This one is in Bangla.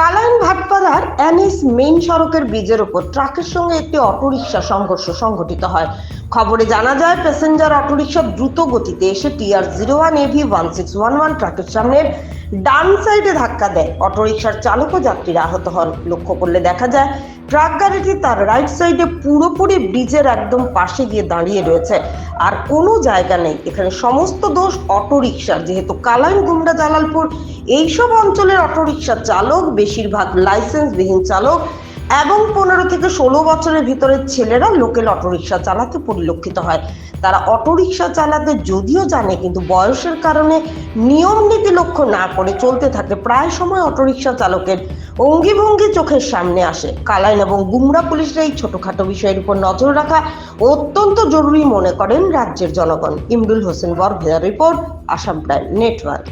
কালাইন ভাটপাড়ার এনএস মেইন সড়কের ব্রিজের উপর ট্রাকের সঙ্গে একটি অটোরিকশা সংঘর্ষ সংঘটিত হয়। খবরে জানা যায়, প্যাসেঞ্জার অটোরিকশা দ্রুত গতিতে এসে TR01 AV 1611 ট্রাকের সামনে ডান সাইডে ধাক্কা দেয়। অটোরিকশার চালক ও যাত্রীরা আহত হন। লক্ষ্য করলে দেখা যায় ট্রাক গাড়িটি তার রাইট সাইডে পুরোপুরি ব্রিজের একদম পাশে গিয়ে দাঁড়িয়ে রয়েছে। আর কোনো জায়গা নেই। এখানে সমস্ত দোষ অটোরিকশার, যেহেতু কালাইন, গুমরা, জালালপুর এইসব অঞ্চলের অটোরিকশা চালক বেশিরভাগ লাইসেন্সবিহীন চালক এবং 15 থেকে 16 বছরের ভিতরের ছেলেরা লোকাল অটোরিকশা চালাতে পরিলক্ষিত হয়। তারা অটোরিকশা চালাতে যদিও জানে, কিন্তু বয়সের কারণে নিয়ম নীতি লক্ষ্য না করে চলতে থাকে। প্রায় সময় অটোরিকশা চালকের অঙ্গিভঙ্গি চোখের সামনে আসে। কালাইন এবং গুমরা পুলিশের এই ছোটখাটো বিষয়ের উপর নজর রাখা অত্যন্ত জরুরি মনে করেন রাজ্যের জনগণ। Imrul Hossain Borbheja report, Assam prime network.